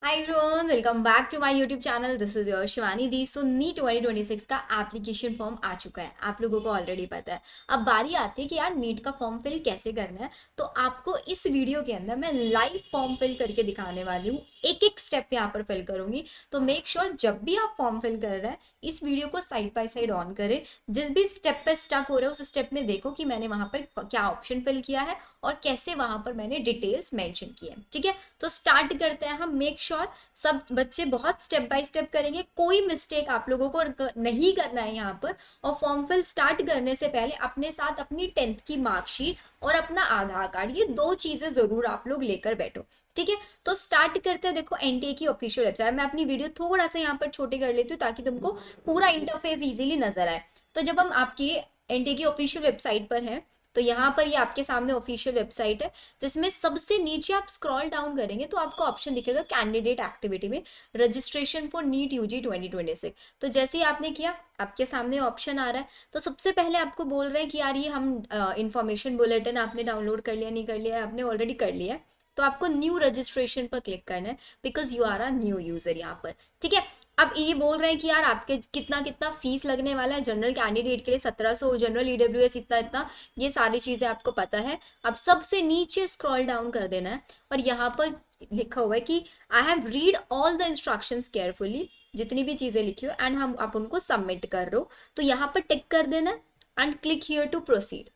Hi everyone, welcome back to my YouTube channel. This is your Shivani di. So NEET 2026 का application form आ चुका है, आप लोगों को ऑलरेडी पता है। अब बारी आती है कि यार नीट का फॉर्म फिल कैसे करना है। तो आपको इस वीडियो के अंदर मैं लाइव फॉर्म फिल करके दिखाने वाली हूँ, एक एक स्टेप यहाँ पर फिल करूंगी। तो मेक श्योर जब भी आप फॉर्म फिल कर रहे हैं इस वीडियो को साइड बाय साइड ऑन करें। जिस भी स्टेप पे स्टक हो रहे हैं उस स्टेप में देखो कि मैंने वहां पर क्या ऑप्शन फिल किया है और कैसे वहां पर मैंने डिटेल्स मेंशन की है। ठीक है, तो स्टार्ट करते हैं हम। मेक श्योर सब बच्चे बहुत स्टेप बाय स्टेप करेंगे, कोई मिस्टेक आप लोगों को नहीं करना है यहाँ पर। और फॉर्म फिल स्टार्ट करने से पहले अपने साथ अपनी 10th की मार्कशीट और अपना आधार कार्ड, ये दो चीजें जरूर आप लोग लेकर बैठो। ठीक है, तो स्टार्ट करते हैं। देखो एनटीए की ऑफिशियल वेबसाइट, मैं अपनी वीडियो थोड़ा सा यहाँ पर छोटी कर लेती हूँ ताकि तुमको पूरा इंटरफेस इजीली नजर आए। तो जब हम आपकी एनटीए की ऑफिशियल वेबसाइट पर हैं तो यहाँ पर ये आपके सामने ऑफिशियल वेबसाइट है, जिसमें सबसे नीचे आप स्क्रॉल डाउन करेंगे तो आपको ऑप्शन दिखेगा कैंडिडेट एक्टिविटी में रजिस्ट्रेशन फॉर नीट यूजी 2026। तो जैसे ही आपने किया आपके सामने ऑप्शन आ रहा है। तो सबसे पहले आपको बोल रहे हैं कि यार ये हम इंफॉर्मेशन बुलेटिन आपने डाउनलोड कर लिया, नहीं कर लिया, आपने ऑलरेडी कर लिया है तो आपको न्यू रजिस्ट्रेशन पर क्लिक करना है because you are a new user यहाँ पर। ठीक है, अब ये बोल रहे हैं कि यार आपके कितना कितना फीस लगने वाला है। जनरल कैंडिडेट के लिए 1700, जनरल ईडब्ल्यूएस इतना इतना, ये सारी चीजें आपको पता है। अब सबसे नीचे स्क्रॉल डाउन कर देना है और यहाँ पर लिखा हुआ है कि I have read all the instructions carefully, जितनी भी चीजें लिखी हो एंड हम आप उनको सबमिट कर रहे हो तो यहाँ पर टिक कर देना है and click here to proceed,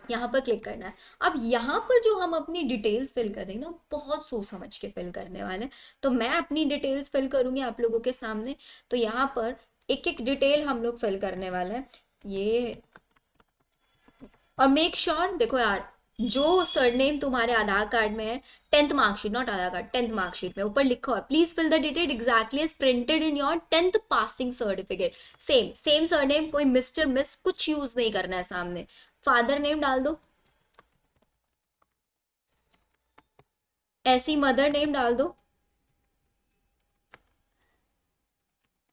यहाँ पर क्लिक करना है। अब यहाँ पर जो हम अपनी डिटेल्स फिल करेंगे ना बहुत सोच समझ के फिल करने वाले हैं। तो मैं अपनी डिटेल्स फिल करूंगी आप लोगों के सामने। तो यहाँ पर एक एक डिटेल हम लोग फिल करने वाले हैं ये। और मेक श्योर देखो यार, जो सरनेम तुम्हारे आधार कार्ड में है, 10th marksheet, not Aadhaar card, 10th marksheet में ऊपर लिखा हुआ है please fill the detail exactly as printed in your 10th passing certificate. Same same surname, कोई मिस्टर मिस कुछ यूज नहीं करना है सामने। फादर नेम डाल दो, ऐसी मदर नेम डाल दो,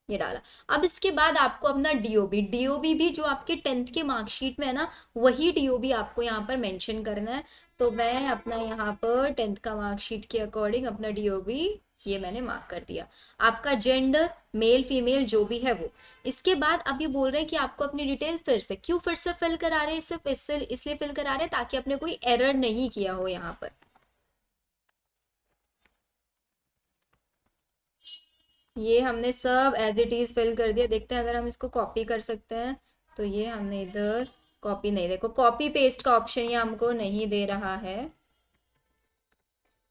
ये डाला। अब इसके बाद आपको अपना डीओबी, डीओबी भी जो आपके 10th के मार्कशीट में है ना वही डीओबी आपको यहाँ पर मेंशन करना है। तो मैं अपना यहाँ पर 10th का मार्कशीट के अकॉर्डिंग अपना डीओबी ये मैंने मार्क कर दिया। आपका जेंडर मेल फीमेल जो भी है वो। इसके बाद अब ये बोल रहे हैं कि आपको अपनी डिटेल फिर से, क्यों फिर से फिल करा रहे हैं, सिर्फ इसलिए फिल करा रहे हैं ताकि आपने कोई एरर नहीं किया हो यहाँ पर। ये हमने सब एज इट इज फिल कर दिया। देखते हैं अगर हम इसको कॉपी कर सकते हैं। तो ये हमने इधर कॉपी नहीं, देखो कॉपी पेस्ट का ऑप्शन ये हमको नहीं दे रहा है।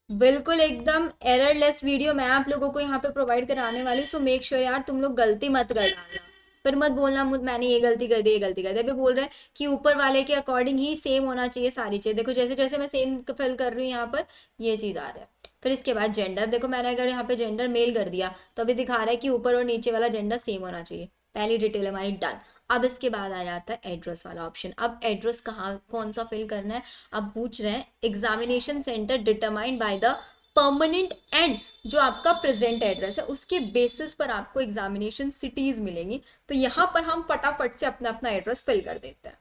बिल्कुल एकदम एररलेस वीडियो मैं आप लोगों को यहाँ पे प्रोवाइड कराने वाली हूँ। सो मेक श्योर यार तुम लोग गलती मत कर डालना, फिर मत बोलना मुझ मैंने ये गलती कर दी ये गलती कर दी। अभी बोल रहे हैं कि ऊपर वाले के अकॉर्डिंग ही सेम होना चाहिए सारी चीज़। देखो जैसे जैसे मैं सेम फिल कर रही हूँ यहाँ पर ये चीज़ आ रहा है। फिर इसके बाद जेंडर, देखो मैंने अगर यहाँ पे जेंडर मेल कर दिया तो अभी दिखा रहा है कि ऊपर और नीचे वाला जेंडर सेम होना चाहिए। पहली डिटेल हमारी डन। अब इसके बाद आ जाता है एड्रेस वाला ऑप्शन। अब एड्रेस कहाँ कौन सा फिल करना है। अब पूछ रहे हैं examination centre determined by the permanent and जो आपका प्रेजेंट एड्रेस है उसके बेसिस पर आपको एग्जामिनेशन सिटीज मिलेंगी। तो यहाँ पर हम फटाफट से अपना अपना एड्रेस फिल कर देते हैं।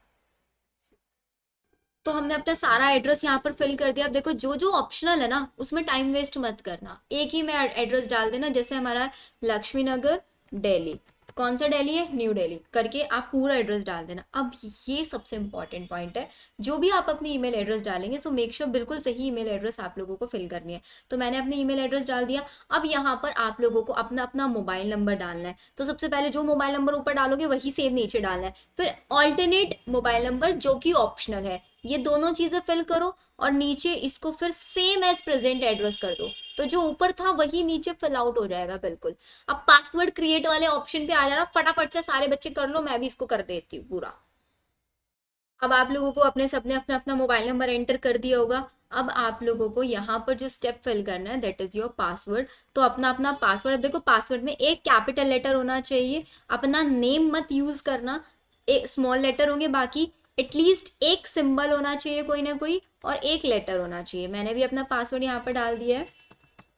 तो हमने अपना सारा एड्रेस यहाँ पर फिल कर दिया। अब देखो जो जो ऑप्शनल है ना उसमें टाइम वेस्ट मत करना, एक ही में एड्रेस डाल देना। जैसे हमारा लक्ष्मी नगर दिल्ली, कौन सा दिल्ली है, न्यू दिल्ली करके आप पूरा एड्रेस डाल देना। अब ये सबसे इंपॉर्टेंट पॉइंट है, जो भी आप अपनी ईमेल एड्रेस डालेंगे सो मेक श्योर बिल्कुल सही ईमेल एड्रेस आप लोगों को फिल करनी है। तो मैंने अपनी ईमेल एड्रेस डाल दिया। अब यहाँ पर आप लोगों को अपना अपना मोबाइल नंबर डालना है। तो सबसे पहले जो मोबाइल नंबर ऊपर डालोगे वही सेम नीचे डालना है। फिर ऑल्टरनेट मोबाइल नंबर जो कि ऑप्शनल है, ये दोनों चीजें फिल करो और नीचे इसको फिर सेम एज प्रेजेंट एड्रेस कर दो। तो जो ऊपर था वही नीचे फिल आउट हो जाएगा बिल्कुल। अब पासवर्ड क्रिएट वाले ऑप्शन पे आ जाना, फटाफट से सारे बच्चे कर लो, मैं भी इसको कर देती हूँ पूरा। अब आप लोगों को अपने सबने अपना अपना मोबाइल नंबर एंटर कर दिया होगा। अब आप लोगों को यहाँ पर जो स्टेप फिल करना है दैट इज योर पासवर्ड। तो अपना अपना पासवर्ड, अब देखो पासवर्ड में एक कैपिटल लेटर होना चाहिए, अपना नेम मत यूज करना, एक स्मॉल लेटर होंगे, बाकी एटलीस्ट एक सिंबल होना चाहिए कोई ना कोई और एक लेटर होना चाहिए। मैंने भी अपना पासवर्ड यहाँ पर डाल दिया है।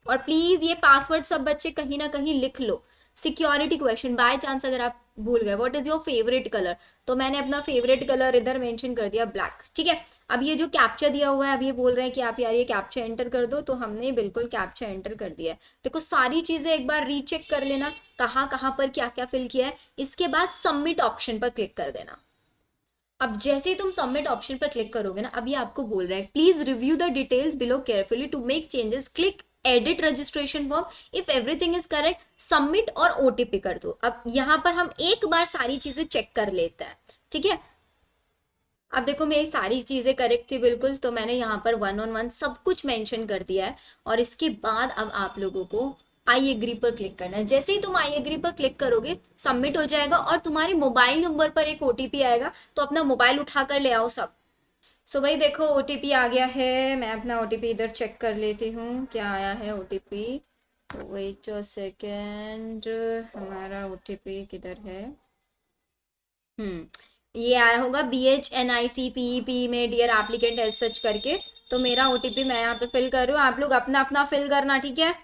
और प्लीज ये पासवर्ड सब बच्चे कहीं ना कहीं लिख लो, सिक्योरिटी क्वेश्चन बाय चांस अगर आप भूल गए, what is your favourite colour, तो मैंने अपना फेवरेट कलर इधर मेंशन कर दिया ब्लैक, ठीक है। अब ये जो कैप्चा दिया हुआ है, अब ये बोल रहे हैं कि आप यार ये कैप्चा एंटर कर दो, तो हमने बिल्कुल कैप्चा एंटर कर दिया है। देखो सारी चीजें एक बार रीचेक कर लेना, कहाँ कहाँ पर क्या क्या फिल किया है, इसके बाद सबमिट ऑप्शन पर क्लिक कर देना। अब जैसे ही तुम सबमिट ऑप्शन पर क्लिक करोगे ना, अब ये आपको बोल रहा है please review the details below carefully to make changes, click edit registration form, if everything is correct submit और ओटीपी कर दो। अब यहाँ पर हम एक बार सारी चीजें चेक कर लेते हैं, ठीक है। अब देखो मेरी सारी चीजें करेक्ट थी बिल्कुल, तो मैंने यहाँ पर 1 on 1 सब कुछ मेंशन कर दिया है। और इसके बाद अब आप लोगों को आई एग्री पर क्लिक करना है। जैसे ही तुम आई एग्री पर क्लिक करोगे सबमिट हो जाएगा और तुम्हारे मोबाइल नंबर पर एक ओटीपी आएगा, तो अपना मोबाइल उठा कर ले आओ सब। सो भाई देखो ओटीपी आ गया है, मैं अपना ओटीपी इधर चेक कर लेती हूँ क्या आया है ओटीपी। वेट अ सेकेंड, हमारा ओटीपी किधर है। ये आया होगा BHNICPEP में डियर एप्लीकेंट एज सच करके। तो मेरा ओटीपी मैं यहाँ पे फिल कर रही हूँ, आप लोग अपना अपना फिल करना, ठीक है।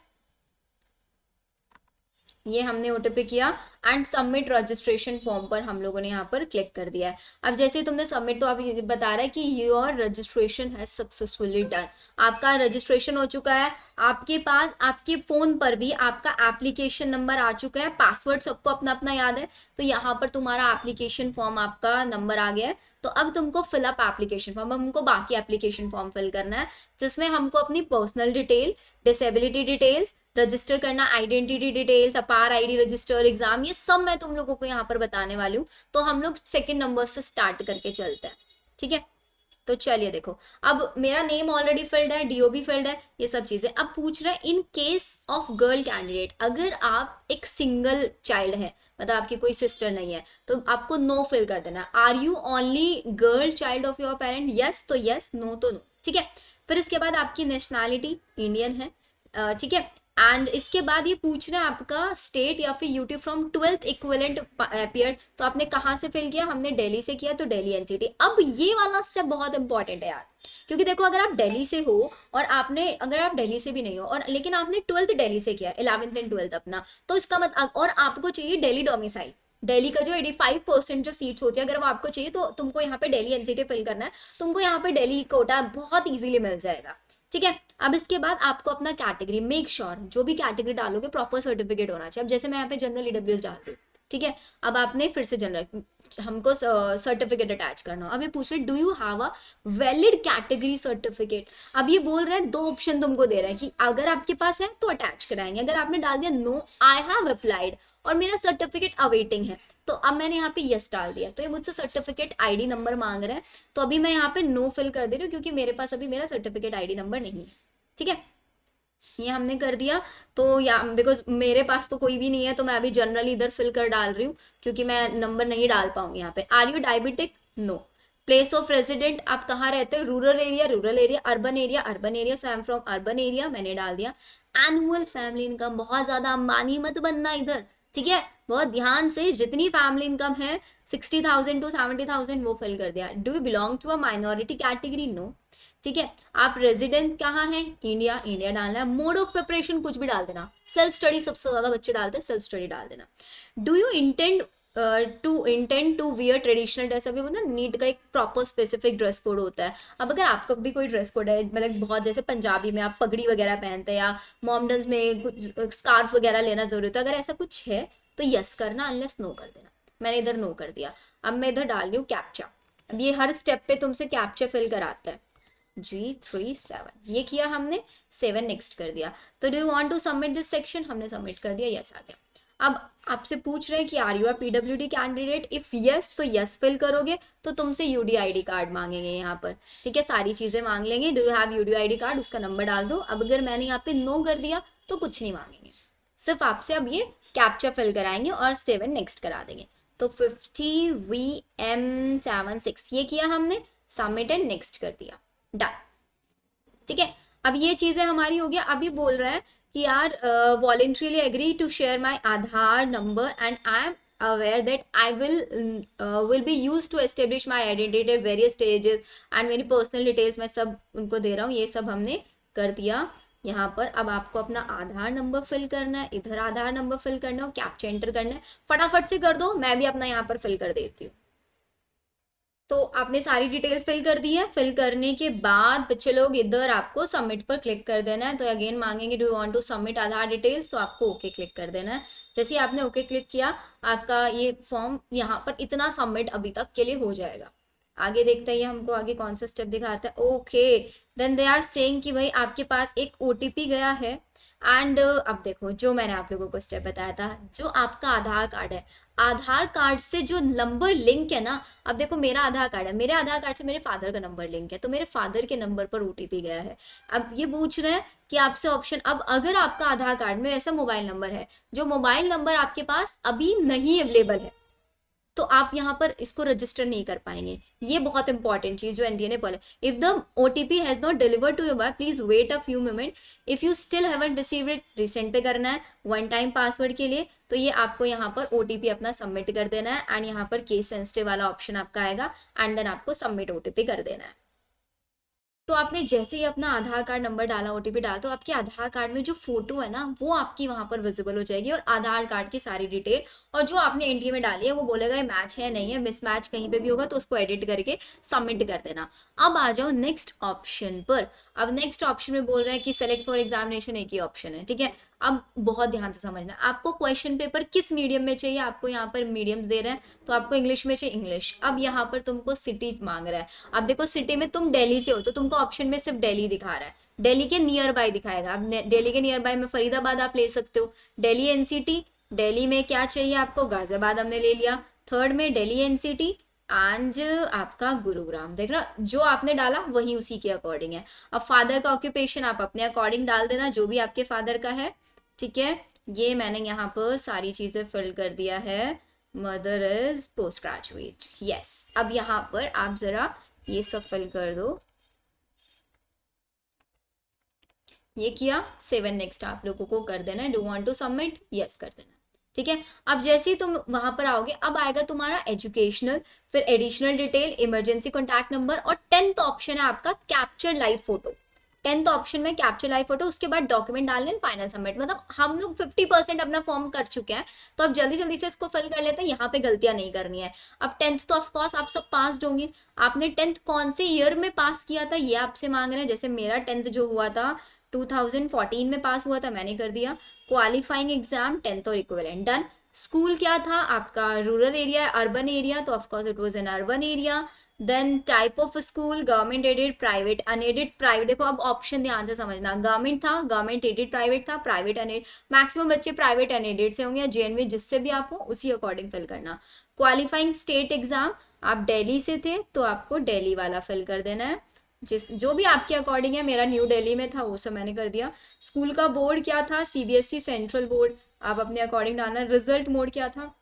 ये हमने ओटीपी किया एंड सबमिट रजिस्ट्रेशन फॉर्म पर हम लोगों ने यहाँ पर क्लिक कर दिया है। अब जैसे ही तुमने सबमिट, तो अब ये बता रहा है कि your registration has successfully done, आपका रजिस्ट्रेशन हो चुका है। आपके पास आपके फोन पर भी आपका एप्लीकेशन नंबर आ चुका है, पासवर्ड सबको अपना अपना याद है, तो यहाँ पर तुम्हारा एप्लीकेशन फॉर्म आपका नंबर आ गया है। तो अब तुमको फिलअप एप्लीकेशन फॉर्म, हमको बाकी एप्लीकेशन फॉर्म फिल करना है, जिसमें हमको अपनी personal detail, disability details, register करना, आइडेंटिटी डिटेल्स, अपार आईडी रजिस्टर, एग्जाम, ये सब मैं तुम लोगों को यहाँ पर बताने वाली हूँ। तो हम लोग सेकंड नंबर से स्टार्ट करके चलते हैं, ठीक है। तो चलिए देखो, अब मेरा नेम ऑलरेडी फिल्ड है, डीओबी फिल्ड है, ये सब चीजें। अब पूछ रहा है in case of girl candidate, अगर आप एक सिंगल चाइल्ड है, मतलब आपकी कोई सिस्टर नहीं है, तो आपको नो फिल कर देना। Are you only girl child of your parent, yes तो यस, नो तो नो, ठीक है। फिर इसके बाद आपकी नेशनैलिटी इंडियन है, ठीक है। एंड इसके बाद ये पूछ रहे हैं आपका स्टेट या फिर UT from 12th equivalent period, तो आपने कहाँ से फिल किया, हमने दिल्ली से किया, तो दिल्ली एनसीटी। अब ये वाला स्टेप बहुत इंपॉर्टेंट है यार, क्योंकि देखो अगर आप दिल्ली से हो और आपने, अगर आप दिल्ली से भी नहीं हो और लेकिन आपने 12th दिल्ली से किया, 11th एंड 12th अपना, तो इसका मतलब, और आपको चाहिए दिल्ली डोमिसाइल, दिल्ली का जो 85% जो सीट्स होती है अगर वो आपको चाहिए, तो तुमको यहाँ पे दिल्ली एनसीटी फिल करना है, तुमको यहाँ पे दिल्ली कोटा बहुत इजीली मिल जाएगा, ठीक है। अब इसके बाद आपको अपना कैटेगरी, मेक श्योर जो भी कैटेगरी डालोगे प्रॉपर सर्टिफिकेट होना चाहिए। अब जैसे मैं यहाँ पे जनरल ईडब्ल्यूएस डाल दूँ, ठीक है। अब आपने फिर से जनरल, हमको सर्टिफिकेट अटैच करना हो। अब ये पूछ रहे do you have a valid category certificate. अब ये बोल रहे हैं दो ऑप्शन तुमको दे रहा है कि अगर आपके पास है तो अटैच कराएंगे, अगर आपने डाल दिया नो आई हैव अप्लाइड और मेरा सर्टिफिकेट अवेटिंग है, तो अब मैंने यहाँ पे यस डाल दिया, तो ये मुझसे सर्टिफिकेट आईडी नंबर मांग रहे हैं, तो अभी मैं यहाँ पे नो फिल कर दे रही हूँ क्योंकि मेरे पास अभी मेरा सर्टिफिकेट आईडी नंबर नहीं है, ठीक है। ये हमने कर दिया। तो या बिकॉज मेरे पास तो कोई भी नहीं है, तो मैं अभी जनरली इधर फिल कर डाल रही हूँ क्योंकि मैं नंबर नहीं डाल पाऊंगी यहाँ पे। Are you diabetic, no. Place of resident, आप कहाँ रहते हो, rural area rural area, urban area urban area, so I am from urban area, मैंने डाल दिया। एनुअल फैमिली इनकम, बहुत ज्यादा अंबानी मत बनना इधर, ठीक है। बहुत ध्यान से जितनी फैमिली इनकम है 60,000 to 70,000 वो फिल कर दिया। Do you belong to a minority category, no, ठीक है। आप रेजिडेंट कहाँ है, इंडिया, इंडिया डालना है। मोड ऑफ प्रिपरेशन कुछ भी डाल देना, सेल्फ स्टडी सबसे ज्यादा बच्चे डालते हैं, सेल्फ स्टडी डाल देना। Do you intend to wear traditional dress, अभी मतलब नीट का एक प्रॉपर स्पेसिफिक ड्रेस कोड होता है। अब अगर आपका भी कोई ड्रेस कोड है, मतलब बहुत जैसे पंजाबी में आप पगड़ी वगैरह पहनते हैं या मॉमडन्स में कुछ स्कार्फ वगैरह लेना जरूरी होता है, अगर ऐसा कुछ है तो यस करना, अनलेस नो कर देना। मैंने इधर नो कर दिया। अब मैं इधर डाल रही हूँ कैप्चा। अब ये हर स्टेप पे तुमसे कैप्चा फिल कराता है। G37 ये किया हमने, 7 नेक्स्ट कर दिया। तो do you want to submit this section, हमने सबमिट कर दिया, यस आ गया। अब आपसे पूछ रहे हैं कि are you a PWD candidate, if yes तो यस फिल करोगे, तो तुमसे यूडीआईडी कार्ड मांगेंगे यहाँ पर, ठीक है, सारी चीजें मांग लेंगे। Do you have UDID card, उसका नंबर डाल दो। अब अगर मैंने यहाँ पे नो कर दिया तो कुछ नहीं मांगेंगे, सिर्फ आपसे अब ये कैप्चा फिल कराएंगे और 7 नेक्स्ट करा देंगे। तो 50VM76 ये किया हमने, सबमिट एंड नेक्स्ट कर दिया, डन, ठीक है। अब ये चीजें हमारी हो गया। अभी बोल रहा है कि यार voluntarily agree to share my Aadhaar number and I am aware that I will be use to establish my identity at various stages and मेरी पर्सनल डिटेल्स मैं सब उनको दे रहा हूँ, ये सब हमने कर दिया। यहाँ पर अब आपको अपना आधार नंबर फिल करना है, इधर आधार नंबर फिल करना है, कैप्चा एंटर करना है। फटाफट से कर दो, मैं भी अपना यहाँ पर फिल कर देती हूँ। तो आपने सारी डिटेल्स फिल कर दी है। फिल करने के बाद बच्चे लोग इधर आपको सबमिट पर क्लिक कर देना है। तो अगेन मांगेंगे do you want to submit Aadhaar details, तो आपको ओके क्लिक कर देना है। जैसे ही आपने ओके क्लिक किया, आपका ये फॉर्म यहाँ पर इतना सबमिट अभी तक के लिए हो जाएगा। आगे देखते हैं हमको आगे कौन सा स्टेप दिखाता है। Okay, then they are saying कि भाई आपके पास एक ओटीपी गया है। एंड अब देखो, जो मैंने आप लोगों को स्टेप बताया था, जो आपका आधार कार्ड है, आधार कार्ड से जो नंबर लिंक है ना, अब देखो मेरा आधार कार्ड है, मेरे आधार कार्ड से मेरे फादर का नंबर लिंक है, तो मेरे फादर के नंबर पर ओटीपी गया है। अब ये पूछ रहे हैं कि आपसे ऑप्शन, अब अगर आपका आधार कार्ड में ऐसा मोबाइल नंबर है जो मोबाइल नंबर आपके पास अभी नहीं अवेलेबल है, तो आप यहाँ पर इसको रजिस्टर नहीं कर पाएंगे। ये बहुत इंपॉर्टेंट चीज जो एनडीए ने बोला, if the OTP has not delivered to your by please wait a few moment, if you still haven't received it, resend पे करना है वन टाइम पासवर्ड के लिए। तो ये आपको यहाँ पर ओटीपी अपना सबमिट कर देना है, एंड यहाँ पर केस सेंसिटिव वाला ऑप्शन आपका आएगा, एंड देन आपको सबमिट ओटीपी कर देना है। तो आपने जैसे ही अपना आधार कार्ड नंबर डाला, ओटीपी डाला, तो आपके आधार कार्ड में जो फोटो है ना, वो आपकी वहां पर विजिबल हो जाएगी, और आधार कार्ड की सारी डिटेल, और जो आपने एनडीए में डाली है वो बोलेगा ये मैच है नहीं है, मिसमैच कहीं पे भी होगा तो उसको एडिट करके सबमिट कर देना। अब आ जाओ नेक्स्ट ऑप्शन पर। अब नेक्स्ट ऑप्शन में बोल रहे हैं कि सेलेक्ट फॉर एग्जामिनेशन, एक ही ऑप्शन है, ठीक है। अब बहुत ध्यान से समझना, आपको क्वेश्चन पेपर किस मीडियम में चाहिए, आपको यहाँ पर मीडियम्स दे रहे हैं, तो आपको इंग्लिश में चाहिए इंग्लिश। अब यहाँ पर तुमको सिटी मांग रहा है। अब देखो सिटी में तुम दिल्ली से हो, तो तुमको ऑप्शन में सिर्फ दिल्ली दिखा रहा है, दिल्ली के नियर बाय दिखाएगा। अब दिल्ली के नियर बाय में फरीदाबाद आप ले सकते हो, दिल्ली एनसीटी। दिल्ली में क्या चाहिए आपको, गाजियाबाद हमने ले लिया। थर्ड में दिल्ली एनसीटी, आज आपका गुरुग्राम। देख रहा, जो आपने डाला वही उसी के अकॉर्डिंग है। अब फादर का ऑक्यूपेशन आप अपने अकॉर्डिंग डाल देना, जो भी आपके फादर का है, ठीक है। ये मैंने यहाँ पर सारी चीजें फिल कर दिया है। Mother is post graduate, yes. अब यहाँ पर आप जरा ये सब फिल कर दो। ये किया, 7 नेक्स्ट आप लोगों को कर देना है, do want to submit, yes कर देना, ठीक है। अब जैसे ही तुम वहां पर आओगे, अब आएगा तुम्हारा एजुकेशनल, फिर additional detail, emergency contact number, और 10th ऑप्शन है आपका capture live photo. 10th option में कैप्चर लाइव फोटो, उसके बाद डॉक्यूमेंट डालने, फाइनल सबमिट। मतलब हम लोग 50% अपना फॉर्म कर चुके हैं, तो अब जल्दी जल्दी से इसको फिल कर लेते हैं, यहाँ पे गलतियां नहीं करनी है। अब 10th तो ऑफकोर्स आप सब पास होंगे। आपने 10th कौन से ईयर में पास किया था ये आपसे मांग रहे हैं। जैसे मेरा 10th जो हुआ था 2014 में पास हुआ था, मैंने कर दिया। क्वालिफाइंग एग्जाम 10th और इक्विवेलेंट डन। स्कूल क्या था आपका, रूरल एरिया, अर्बन एरिया, तो of course it was an urban area. Then type of school, government aided, private, unaided, private. देखो अब ऑप्शन ध्यान से समझना, गवर्नमेंट था, गवर्नमेंट एडेड प्राइवेट था, प्राइवेट अनएडेड। मैक्सिमम बच्चे प्राइवेट अनएडेड से होंगे, या जेएनवी जिससे भी आप हो उसी अकॉर्डिंग फिल करना। क्वालिफाइंग स्टेट एग्जाम, आप दिल्ली से थे तो आपको दिल्ली वाला फिल कर देना है, जिस जो भी आपके अकॉर्डिंग है। मेरा न्यू दिल्ली में था, वो सब मैंने कर दिया। स्कूल का बोर्ड क्या था, सीबीएसई सेंट्रल बोर्ड, आप अपने अकॉर्डिंग डालना। रिजल्ट मोड क्या था,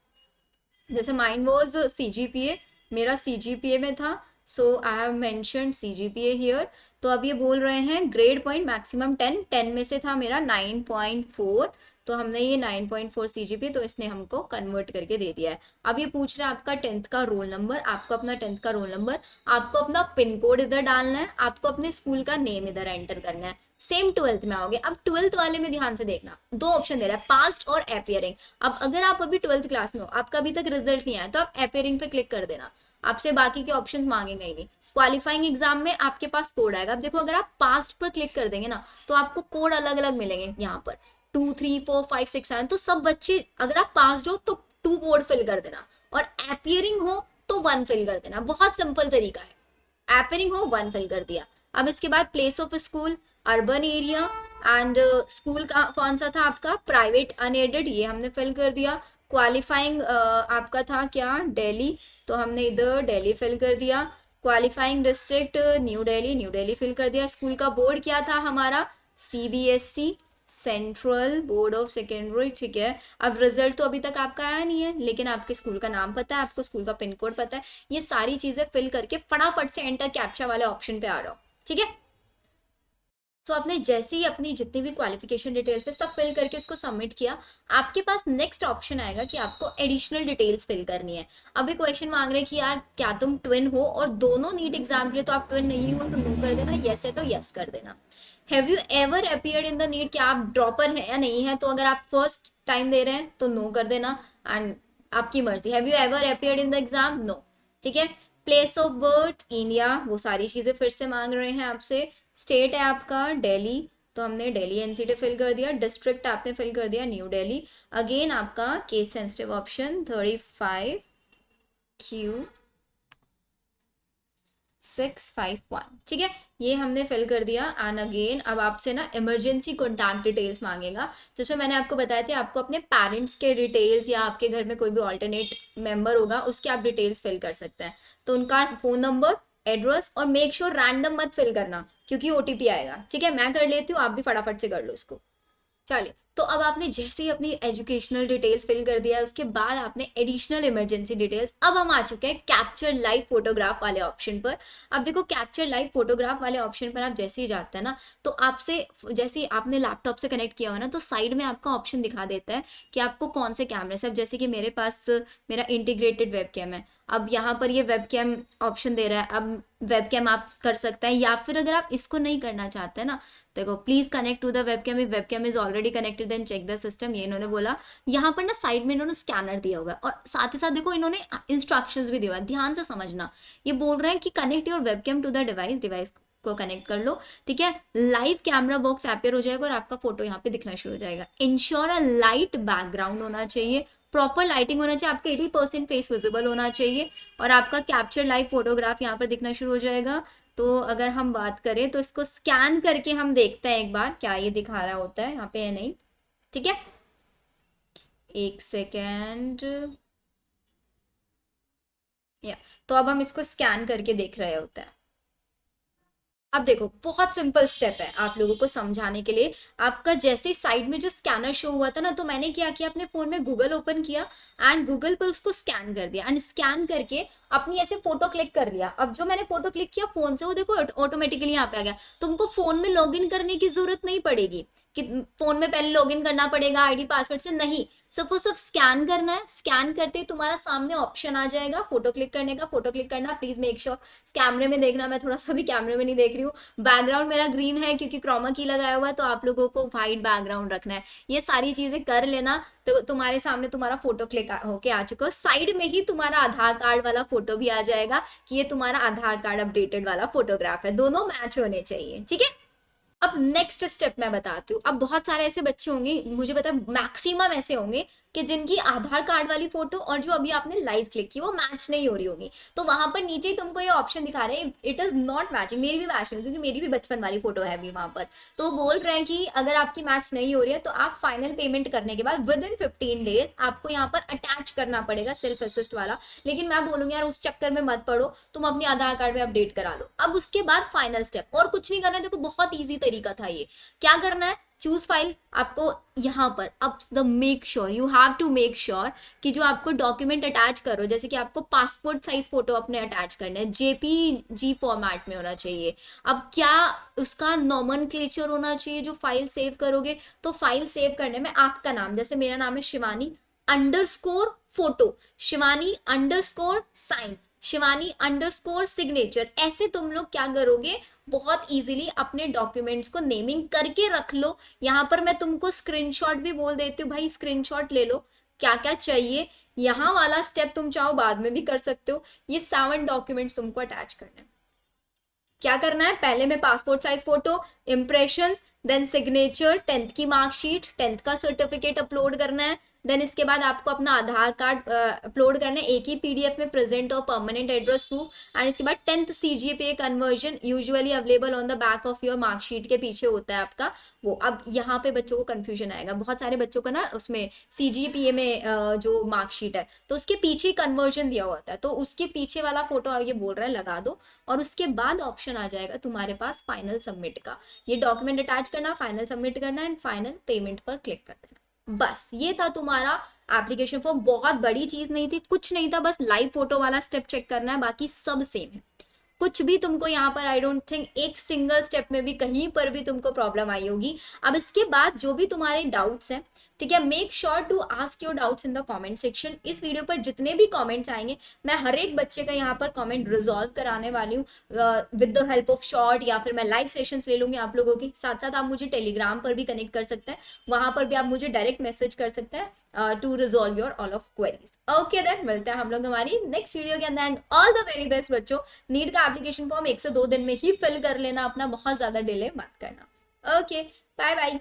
जैसे माइन वॉज सीजीपीए, मेरा सीजीपीए में था, so I have mentioned CGPA here. तो अब ये बोल रहे हैं ग्रेड पॉइंट मैक्सिमम 10, 10 में से था मेरा 9.4, तो हमने ये 9.4 सीजीपीए, तो इसने हमको कन्वर्ट करके दे दिया है। अब ये पूछ रहा है आपका 10th का रोल नंबर, आपको अपना 10th का रोल नंबर, आपको अपना पिन कोड इधर डालना है, आपको अपने स्कूल का नेम इधर एंटर करना है। सेम 12th में आओगे। अब 12th वाले में ध्यान से देखना, दो ऑप्शन दे रहा है, पास्ट और अपियरिंग। अब अगर आप अभी 12th क्लास में हो, आपका अभी तक रिजल्ट नहीं आया, तो आप अपियरिंग पे क्लिक कर देना, आपसे बाकी के ऑप्शन मांगेंगे ही नहीं। क्वालिफाइंग एग्जाम में आपके पास कोड आएगा। अब देखो, अगर आप पास्ट पर क्लिक कर देंगे ना, तो आपको कोड अलग अलग मिलेंगे यहाँ पर, 2 3 4 5 6 7। तो सब बच्चे, अगर आप पास्ड हो तो 2 कोड फिल कर देना, और अपियरिंग हो तो 1 फिल कर देना। बहुत सिंपल तरीका है, अपियरिंग हो 1 फिल कर दिया। अब इसके बाद place of school, urban area, and school का कौन सा था आपका, प्राइवेट अनएडेड, ये हमने फिल कर दिया। क्वालिफाइंग आपका था क्या, दिल्ली, तो हमने इधर दिल्ली फिल कर दिया। Qualifying district New Delhi, New Delhi fill कर दिया। स्कूल का बोर्ड क्या था हमारा, CBSE central board of secondary, ठीक है। अब रिजल्ट तो अभी तक आपका आया नहीं है, लेकिन आपके स्कूल का नाम पता है, आपको स्कूल का पिन कोड पता है। ये सारी चीजें फिल करके फटाफट से एंटर कैप्चा वाले ऑप्शन पे आ रहा हो, ठीक है। सो आपने जैसे ही अपनी जितनी भी क्वालिफिकेशन डिटेल्स है सब फिल करके उसको सबमिट किया, आपके पास नेक्स्ट ऑप्शन आएगा कि आपको एडिशनल डिटेल्स फिल करनी है। अभी क्वेश्चन मांग रहे हैं कि यार क्या तुम ट्विन हो, और दोनों नीट एग्जाम के लिए तो आप ट्विन नहीं हो, तो नो कर देना, यस है तो यस कर देना। Have you ever appeared in the NEET, क्या आप ड्रॉपर हैं या नहीं है? तो अगर आप फर्स्ट टाइम दे रहे हैं तो नो कर देना, एंड आपकी मर्जी। Have you ever appeared in the exam? No. ठीक है। प्लेस ऑफ बर्थ इंडिया, वो सारी चीजें फिर से मांग रहे हैं आपसे। स्टेट है आपका दिल्ली, तो हमने दिल्ली एनसीटी फिल कर दिया। डिस्ट्रिक्ट आपने फिल कर दिया न्यू दिल्ली। अगेन आपका केस सेंसिटिव ऑप्शन 35Q651, ठीक है, ये हमने फिल कर दिया। एंड अगेन अब आपसे ना इमरजेंसी कॉन्टैक्ट डिटेल्स मांगेगा, जिसमें मैंने आपको बताया था आपको अपने पेरेंट्स के डिटेल्स या आपके घर में कोई भी ऑल्टरनेट मेंबर होगा उसके आप डिटेल्स फिल कर सकते हैं। तो उनका फोन नंबर, एड्रेस, और मेक श्योर रैंडम मत फिल करना क्योंकि ओटीपी आएगा। ठीक है, मैं कर लेती हूँ, आप भी फटाफट से कर लो उसको। चलिए, तो अब आपने जैसे ही अपनी एजुकेशनल डिटेल्स फिल कर दिया है, उसके बाद आपने एडिशनल इमरजेंसी डिटेल्स, अब हम आ चुके हैं कैप्चर लाइव फोटोग्राफ वाले ऑप्शन पर। अब देखो, कैप्चर लाइव फोटोग्राफ वाले ऑप्शन पर आप जैसे ही जाते हैं ना, तो आपसे जैसे ही आपने लैपटॉप से कनेक्ट किया हुआ ना, तो साइड में आपका ऑप्शन दिखा देता है कि आपको कौन से कैमरे से। अब जैसे कि मेरे पास मेरा इंटीग्रेटेड वेब कैम है, अब यहाँ पर ये वेब कैम ऑप्शन दे रहा है। अब वेब कैम आप कर सकते हैं, या फिर अगर आप इसको नहीं करना चाहते हैं ना, देखो please connect to the webcam, if webcam is already connected then check the system, ये इन्होंने बोला। यहाँ पर ना साइड में इन्होंने स्कैनर दिया हुआ है, और साथ ही साथ देखो इन्होंने इंस्ट्रक्शंस भी दिया हुआ है, ध्यान से समझना। ये बोल रहे हैं कि connect your webcam to the device, device को कनेक्ट कर लो। ठीक है, लाइव कैमरा बॉक्स अपेयर हो जाएगा और आपका फोटो यहाँ पे दिखना शुरू हो जाएगा। इंश्योर अ लाइट बैकग्राउंड होना चाहिए, प्रॉपर लाइटिंग होना चाहिए, आपका 80% फेस विजिबल होना चाहिए, और आपका कैप्चर लाइव फोटोग्राफ यहाँ पर दिखना शुरू हो जाएगा। तो अगर हम बात करें तो इसको स्कैन करके हम देखते हैं एक बार क्या ये दिखा रहा होता है यहाँ पे या नहीं। ठीक है, एक सेकेंड, या तो अब हम इसको स्कैन करके देख रहे होते हैं। अब देखो, बहुत सिंपल स्टेप है आप लोगों को समझाने के लिए। आपका जैसे साइड में जो स्कैनर शो हुआ था ना, तो मैंने क्या किया, अपने फोन में गूगल ओपन किया एंड गूगल पर उसको स्कैन कर दिया, एंड स्कैन करके अपनी ऐसे फोटो क्लिक कर लिया। अब जो मैंने फोटो क्लिक किया फोन से, वो देखो ऑटोमेटिकली यहाँ पे आ गया। तुमको फोन में लॉगिन करने की जरूरत नहीं पड़ेगी कि फोन में पहले लॉगिन करना पड़ेगा आईडी पासवर्ड से, नहीं। सिर्फ वो सिर्फ स्कैन करना है। स्कैन करते ही तुम्हारा सामने ऑप्शन आ जाएगा फोटो क्लिक करने का। फोटो क्लिक करना, प्लीज मेक श्योर कैमरे में देखना, मैं थोड़ा सा भी कैमरे में नहीं देख रही हूँ। बैकग्राउंड मेरा ग्रीन है क्योंकि क्रोमा की लगाया हुआ है, तो आप लोगों को व्हाइट बैकग्राउंड रखना है। ये सारी चीजें कर लेना, तो तुम्हारे सामने तुम्हारा फोटो क्लिक होके आ चुका है। साइड में ही तुम्हारा आधार कार्ड वाला फोटो भी आ जाएगा कि ये तुम्हारा आधार कार्ड अपडेटेड वाला फोटोग्राफ है, दोनों मैच होने चाहिए। ठीक है, अब नेक्स्ट स्टेप मैं बताती हूँ। अब बहुत सारे ऐसे बच्चे होंगे, मुझे पता है मैक्सिमम ऐसे होंगे कि जिनकी आधार कार्ड वाली फोटो और जो अभी आपने लाइव क्लिक की वो मैच नहीं हो रही होगी। तो वहां पर नीचे ही तुमको ये ऑप्शन दिखा रहे हैं इट इज नॉट मैचिंग। मेरी भी मैच नहीं, क्योंकि मेरी भी बचपन वाली फोटो है अभी वहां पर। तो बोल रहे हैं कि अगर आपकी मैच नहीं हो रही है तो आप फाइनल पेमेंट करने के बाद विद इन 15 डेज आपको यहाँ पर अटैच करना पड़ेगा सेल्फ असिस्ट वाला। लेकिन मैं बोलूंगी यार उस चक्कर में मत पड़ो, तुम अपने आधार कार्ड में अपडेट करा लो। अब उसके बाद फाइनल स्टेप, और कुछ नहीं करना है। देखो बहुत ईजी तरीका था ये। क्या करना है, चूज फाइल, आपको यहाँ पर अब the make sure, you have to make sure कि जो आपको डॉक्यूमेंट अटैच करो, जैसे कि आपको पासपोर्ट साइज फोटो अपने अटैच करना है, जेपीजी फॉर्मेट में होना चाहिए। अब क्या उसका नॉमेनक्लेचर होना चाहिए जो फाइल सेव करोगे। तो फाइल सेव करने में आपका नाम, जैसे मेरा नाम है Shivani underscore photo, Shivani underscore sign, Shivani underscore signature, ऐसे तुम लोग क्या करोगे, बहुत इजीली अपने डॉक्यूमेंट्स को नेमिंग करके रख लो। यहाँ पर मैं तुमको स्क्रीनशॉट भी बोल देती हूँ, भाई स्क्रीनशॉट ले लो क्या क्या चाहिए। यहाँ वाला स्टेप तुम चाहो बाद में भी कर सकते हो। ये 7 डॉक्यूमेंट्स तुमको अटैच करने हैं। क्या करना है, पहले में passport size photo, impressions, then signature, 10th की मार्कशीट, 10th का सर्टिफिकेट अपलोड करना है। देन इसके बाद आपको अपना आधार कार्ड अपलोड करना है एक ही पीडीएफ में, प्रेजेंट और परमानेंट एड्रेस प्रूफ। एंड इसके बाद 10th CGPA conversion usually available on the back of your marksheet के पीछे होता है आपका वो। अब यहाँ पे बच्चों को कंफ्यूजन आएगा, बहुत सारे बच्चों का ना उसमें सीजीपीए में जो मार्कशीट है तो उसके पीछे कन्वर्जन दिया होता है, तो उसके पीछे वाला फोटो ये बोल रहा है लगा दो। और उसके बाद ऑप्शन आ जाएगा तुम्हारे पास फाइनल सबमिट का, ये डॉक्यूमेंट अटैच करना, फाइनल सबमिट करना एंड फाइनल पेमेंट पर क्लिक कर देना। बस ये था तुम्हारा एप्लीकेशन फॉर्म। बहुत बड़ी चीज नहीं थी, कुछ नहीं था, बस लाइव फोटो वाला स्टेप चेक करना है, बाकी सब सेम है। कुछ भी तुमको यहाँ पर आई डोंट थिंक एक सिंगल स्टेप में भी कहीं पर भी तुमको प्रॉब्लम आई होगी। अब इसके बाद जो भी तुम्हारे डाउट्स हैं ठीक है। Make sure to ask your doubts in the comment section. इस वीडियो पर जितने भी कमेंट्स आएंगे मैं हर एक बच्चे का यहाँ पर कमेंट रिजॉल्व कराने वाली हूँ with the help of short, या फिर मैं लाइव सेशंस ले लूंगी आप लोगों के साथ साथ। आप मुझे टेलीग्राम पर भी कनेक्ट कर सकते हैं, वहां पर भी आप मुझे डायरेक्ट मैसेज कर सकते हैं to resolve your all of queries. Okay then, मिलते हैं हम लोग हमारी नेक्स्ट वीडियो के अंदर। And all the very best बच्चों। नीट का एप्लीकेशन फॉर्म 1 से 2 दिन में ही फिल कर लेना अपना, बहुत ज्यादा डिले मत करना। Okay, bye bye.